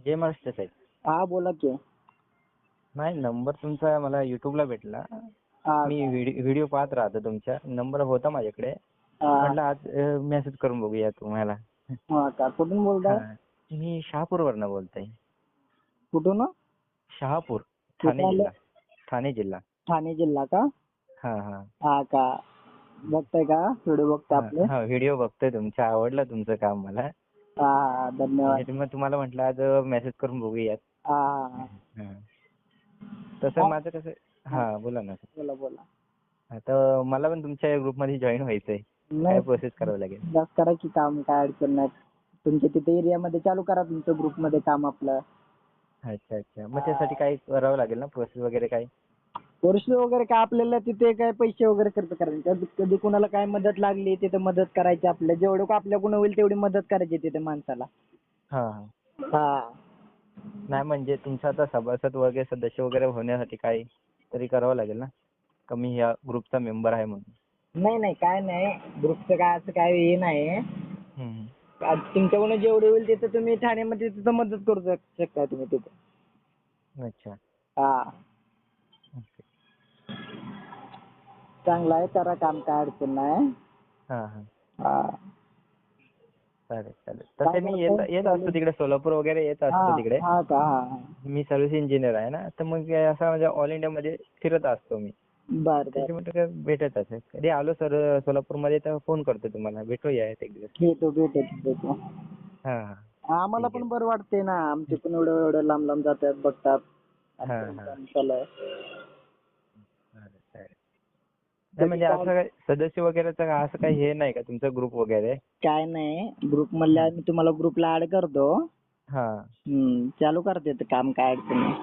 जय महाराष्ट्र साहेब. हा बोला की. नाही, नंबर तुमचा मला युट्यूबला भेटला. हा मी व्हिडिओ पाहत राहतो तुमचा. नंबर होता माझ्याकडे. हा म्हटलं आज मेसेज करून बघूया तुम्हाला. हा का कुठून बोलताय? हा, मी शहापूरवरनं बोलतोय. कुठून? शहापूर, कुठं ठाणे आलं? जिल्हा. ठाणे जिल्हा. ठाणे जिल्हा का? हा हा हा का. बघताय का व्हिडिओ बघताय हा आपले? हा व्हिडिओ बघतोय तुमचा. आवडलं तुमचं काम मला. हा हा धन्यवाद. त्याच्यात मग तुम्हाला म्हटलं आज मेसेज करून बघूयात. हा हा हा. तसं हा. माझं कसं. हा, बोला ना. बोला बोला. आता मला पण तुमच्या ग्रुपमध्ये जॉईन व्हायचंय. काय नाही प्रोसेस करावी लागेल? बस करा की काम, काय अडचण नाही. तुमच्या तिथे एरियामध्ये चालू करा तुमचं ग्रुपमध्ये काम आपलं. अच्छा अच्छा. मग त्यासाठी काही करावं लागेल ना, प्रोसेस वगैरे काही? वर्ष वगैरे काय आपल्याला तिथे काय पैसे वगैरे खर्च करायचे. कधी कुणाला काय मदत लागली तिथे मदत करायची आपल्या. जेवढं का आपल्याकडून होईल तेवढी मदत करायची तिथे माणसाला. हा हा. हा. नाही म्हणजे तुमचा आता सभासद वगैरे, सदस्य वगैरे होण्यासाठी काही तरी करावं लागेल ना? का मी ह्या ग्रुपचा मेंबर आहे म्हणून? नाही नाही काय नाही. ग्रुपचं काय असं काय हे नाही. हम्म. तुमच्याकडून जेवढे होईल तिथे तुम्ही ठाण्यामध्ये तिथं मदत करू शकता तुम्ही तिथे. अच्छा. हा. ओके. चांगलं आहे, करा काम, काय अडचण नाही. हा हा. हा. चालेल चालेल. काय तसे मी येत करताय? येत असतो तिकडे, सोलापूर वगैरे येत हा असतो तिकडे. हा का. हा मी सर्व्हिस इंजिनियर आहे ना, तर मग असं म्हणजे ऑल इंडियामध्ये फिरत असतो मी. बर बर. त्याच्यामुळे काय भेटत असेल. कधी आलो सर सोलापूरमध्ये तर फोन करतो तुम्हाला. भेटूया एक दिवस. भेटू. हा हा. आम्हाला ठीक आहे. पण बरं वाटते ना. आमचे पण एवढं एवढं लांब लांब जातात, बघतात. हा आमचं हा. काम चालू आहे. चालेल चालेल. नाही कधी म्हणजे काय असं काही सदस्य वगैरेचं असं काही हे नाही का तुमचा ग्रुप वगैरे? काय नाही. ग्रुप मधल्या हा मी तुम्हाला ग्रुपला ऍड करतो. हा. चालू करते ते काम, काय अडचण नाही.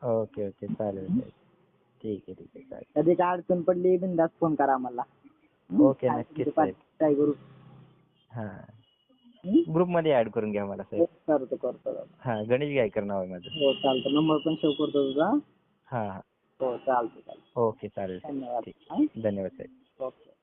Okay okay. चालेल चालेल. ठीक आहे ठीक आहे. चालेल. कधी काय अडचण पडली बिनधास्त फोन करा आम्हाला. ओके, काय नक्कीच तुमच्या साहेब. पाठीशी काय करू. हा. ग्रुपमध्ये ऍड करून घ्या मला साहेब. करतो. हा, गणेश गायकर नाव आहे माझं. हो चालतं. नंबर पण सेव्ह करतो तुझा. हा हा. हो चालतं. ओके चालेल साहेब. धन्यवाद. ठीक. हा. धन्यवाद साहेब. ओके.